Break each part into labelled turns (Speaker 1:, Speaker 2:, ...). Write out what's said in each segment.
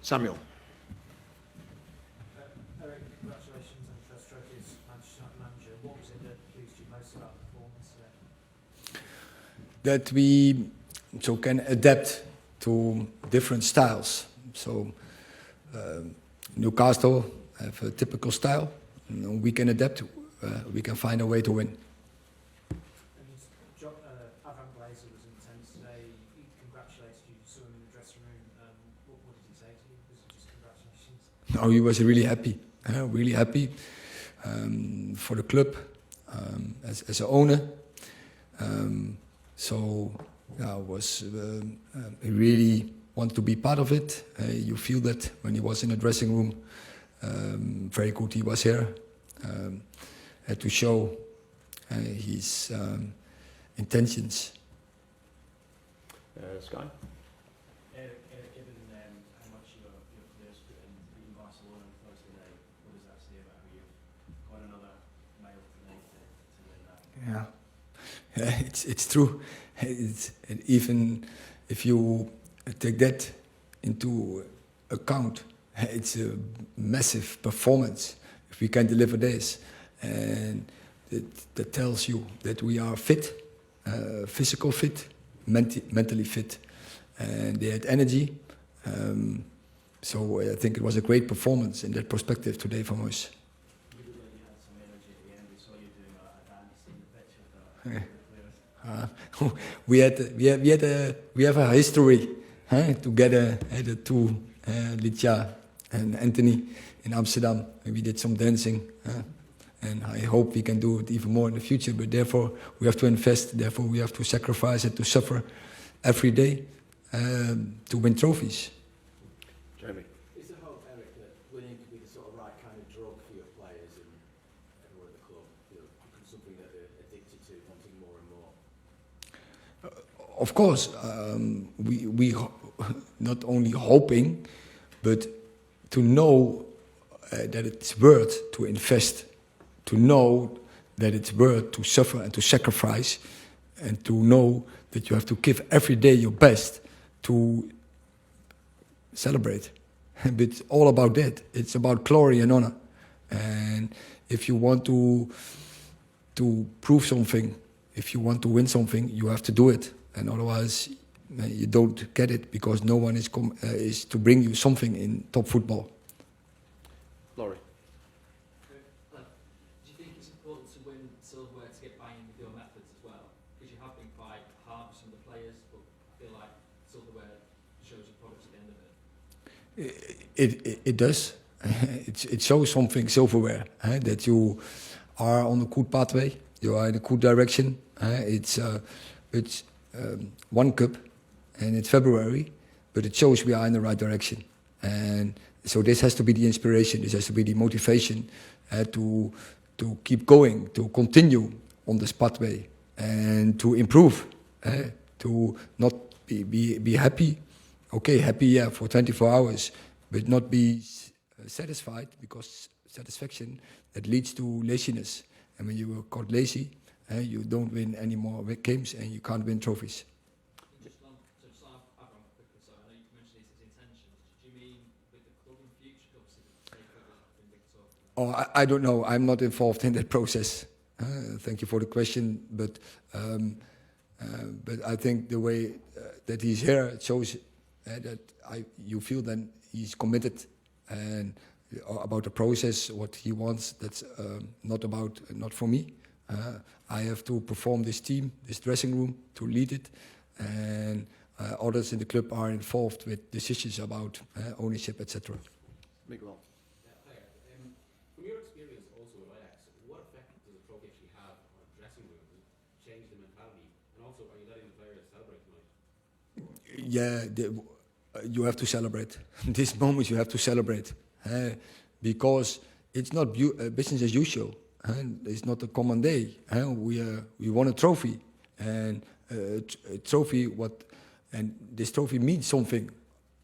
Speaker 1: Samuel.
Speaker 2: Erik, congratulations on the first trophy as Manchester United manager. What was it that pleased you most about the performance today?
Speaker 3: That we can adapt to different styles. So Newcastle have a typical style. We can adapt. We can find a way to win.
Speaker 2: Avram Glazer was intense today. He congratulated you. You saw him in the dressing room. What did he say to you? Was it just congratulations?
Speaker 3: No, he was really happy. For the club as an owner. He really wanted to be part of it. You feel that when he was in the dressing room. Very good he was here. Had to show his intentions.
Speaker 1: Sky?
Speaker 4: Erik, given how much your players put in beating Barcelona on Thursday night, what does that say about how you've got another mile tonight to win that?
Speaker 3: Yeah, it's true. And even if you take that into account, it's a massive performance if we can deliver this. And that tells you that we are fit, physical fit, mentally fit. And they had energy. So I think it was a great performance in that perspective today from us.
Speaker 4: You look like you had some energy at the end. We saw you doing a dance in the pitch with the players.
Speaker 3: We have a history together, the two, Litja and Anthony in Amsterdam. And we did some dancing. And I hope we can do it even more in the future. But therefore, we have to invest. Therefore, we have to sacrifice and to suffer every day to win trophies.
Speaker 1: Jamie.
Speaker 5: Is the hope, Erik, that winning could be the sort of right kind of drug for your players and everyone at the club? Something that they're addicted to, wanting more and more?
Speaker 3: Of course, we not only hoping, but to know that it's worth to invest, to know that it's worth to suffer and to sacrifice, and to know that you have to give every day your best to celebrate. But it's all about that. It's about glory and honor. And if you want to prove something, if you want to win something, you have to do it. And otherwise, you don't get it because no one is to bring you something in top football.
Speaker 1: Laurie.
Speaker 6: Do you think it's important to win silverware to get buy-in with your methods as well? Because you have been quite hard with some of the players, but I feel like silverware shows your products at the end of it.
Speaker 3: It does. It shows something, silverware, that you are on a good pathway, you are in a good direction. It's one cup, and it's February, but it shows we are in the right direction. And so this has to be the inspiration, this has to be the motivation to keep going, to continue on this pathway, and to improve, to not be happy. Okay, happy for 24 hours, but not be satisfied, because satisfaction, that leads to laziness. And when you are caught lazy, you don't win any more games and you can't win trophies.
Speaker 6: Just on Avram quickly, so I know you mentioned his intentions. Do you mean with the club in future clubs to take over in Victoria?
Speaker 3: I don't know. I'm not involved in that process. Thank you for the question, but I think the way that he's here shows that you feel then he's committed and about the process, what he wants. That's not for me. I have to perform this team, this dressing room, to lead it, and others in the club are involved with decisions about ownership, etc.
Speaker 1: Miguel.
Speaker 5: From your experience also with Ajax, what effect does a trophy actually have on a dressing room? Does it change the mentality? And also, are you letting the players celebrate tonight?
Speaker 3: Yeah, you have to celebrate. This moment you have to celebrate, because it's not business as usual. It's not a common day. We won a trophy, and a trophy. And this trophy means something.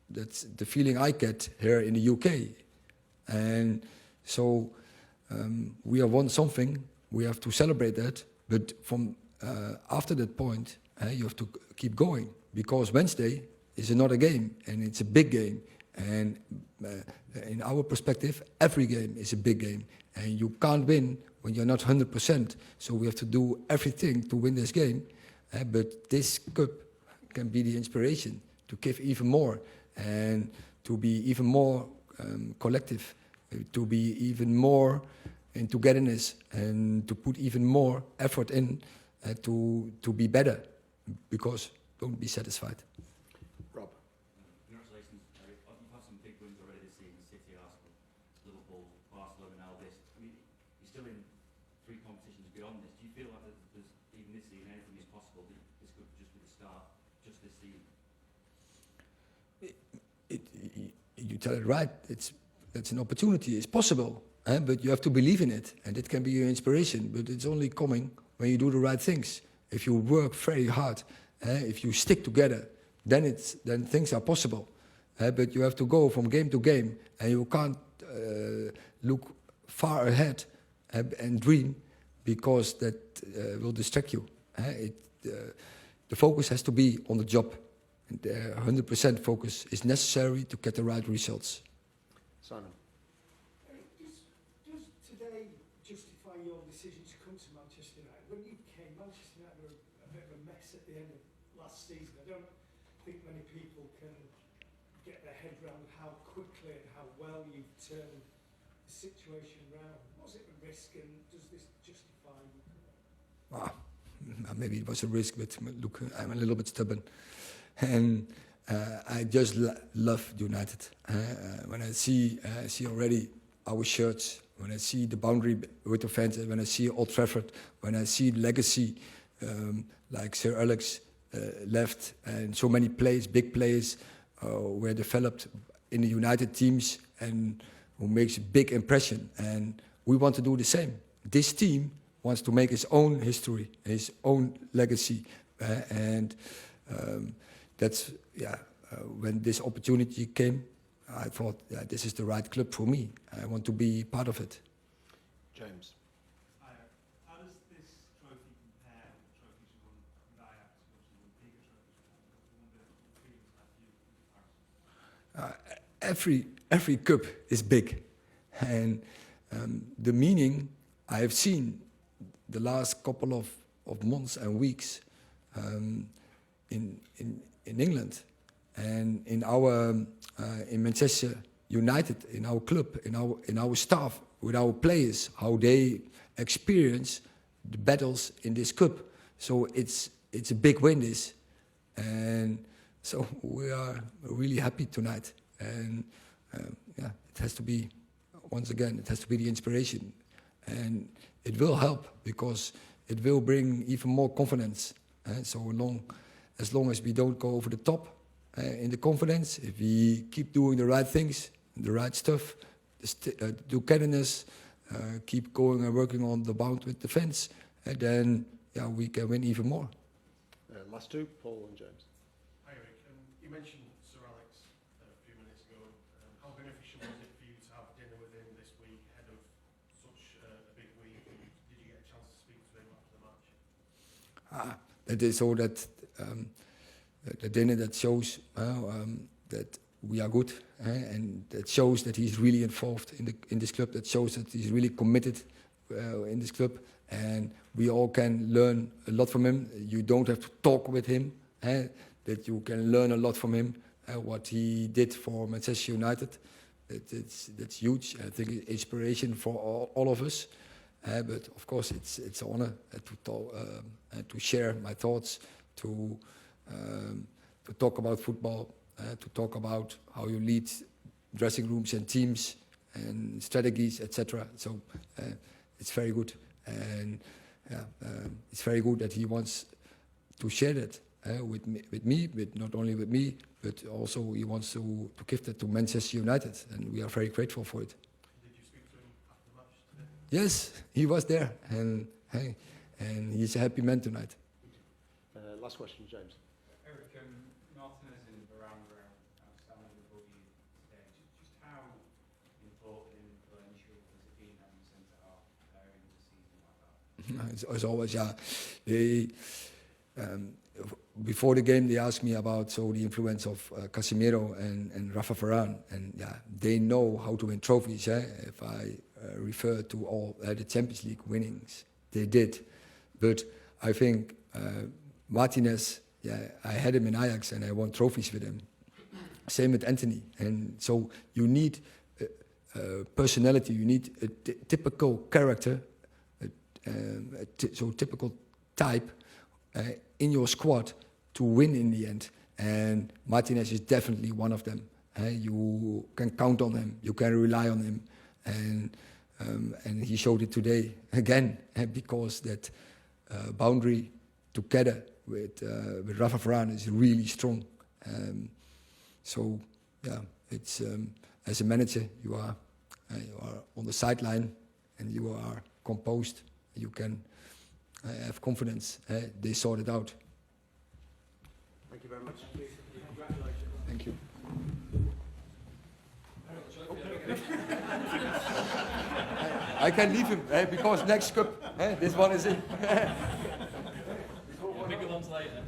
Speaker 3: That's the feeling I get here in the UK, and so we have won something. We have to celebrate that. But from after that point, you have to keep going, because Wednesday is another game, and it's a big game, And in our perspective, every game is a big game. And you can't win when you're not 100%. So we have to do everything to win this game. But this cup can be the inspiration to give even more and to be even more collective, to be even more in togetherness and to put even more effort in to be better, because don't be satisfied.
Speaker 1: Rob.
Speaker 4: Congratulations, Eric. You've had some big wins already this season: City, Arsenal, Liverpool, Barcelona, now this. I mean, you're still in 3 competitions beyond this. Do you feel like there's even this season anything is possible? This could just be the start, just this season.
Speaker 3: You tell it right. It's an opportunity. It's possible, but you have to believe in it, and it can be your inspiration. But it's only coming when you do the right things. If you work very hard, if you stick together, then things are possible. But you have to go from game to game, and you can't look far ahead and dream, because that will distract you. The focus has to be on the job. And 100% focus is necessary to get the right results.
Speaker 1: Simon.
Speaker 7: Does today justify your decision to come to Manchester United? When you came, Manchester United were a bit of a mess at the end of last season. I don't think many people can get their head around how quickly and how well you've turned the situation round. Was it a risk, and does this justify you?
Speaker 3: Maybe it was a risk, but look, I'm a little bit stubborn. And I just love United. When I see already our shirts, when I see the boundary with the fans, when I see Old Trafford, when I see legacy like Sir Alex left, and so many players, big players, were developed in the United teams and who makes a big impression. And we want to do the same. This team wants to make his own history, his own legacy, and that's when this opportunity came, I thought, this is the right club for me. I want to be part of it.
Speaker 1: James.
Speaker 8: How does this trophy compare with trophies you won with Ajax, obviously won bigger trophies?
Speaker 3: Every cup is big, and the meaning I have seen the last couple of months and weeks in England and in Manchester United, in our club, in our staff, with our players, how they experience the battles in this cup. So it's a big win, this, and so we are really happy tonight. And it has to be, once again, it has to be the inspiration, and it will help because it will bring even more confidence. So as long as we don't go over the top in the confidence, if we keep doing the right things, the right stuff, togetherness, keep going and working on the bound with defense, then we can win even more.
Speaker 1: Last two, Paul and James.
Speaker 8: Hi Eric, you mentioned Sir Alex a few minutes ago. How beneficial was it for you to have dinner with him this week ahead of such a big week? Did you get a chance to speak to him after the match?
Speaker 3: It is so that the dinner that shows that we are good, and that shows that he's really involved in this club. That shows that he's really committed in this club, and we all can learn a lot from him. You don't have to talk with him, that you can learn a lot from him. What he did for Manchester United, that's huge. I think it's inspiration for all of us. But of course, it's an honor to share my thoughts, to talk about football, to talk about how you lead dressing rooms and teams and strategies, etc. So it's very good, and it's very good that he wants to share that with me, but not only with me, but also he wants to give that to Manchester United, and we are very grateful for it.
Speaker 8: Did you speak to him after the match today?
Speaker 3: Yes, he was there, and he's a happy man tonight.
Speaker 1: Last question, James.
Speaker 8: Eric, Martinez and Varane were outstanding above you today. Just how important and influential has it been having centre half in a season like that?
Speaker 3: As always, before the game, they asked me about the influence of Casemiro and Rafa Varane, and yeah, they know how to win trophies. If I refer to all the Champions League winnings, they did. But I think Martinez, I had him in Ajax and I won trophies with him. Same with Anthony, and so you need personality, you need a typical character, typical type in your squad to win in the end. And Martinez is definitely one of them. You can count on him, you can rely on him, and he showed it today again, because that boundary together with Rafa Varane is really strong. So yeah, it's as a manager you are on the sideline and you are composed. You can have confidence. They sort it out.
Speaker 1: Thank you very much.
Speaker 3: Thank you. I can leave him because next cup, this one is it.
Speaker 6: Bigger ones later.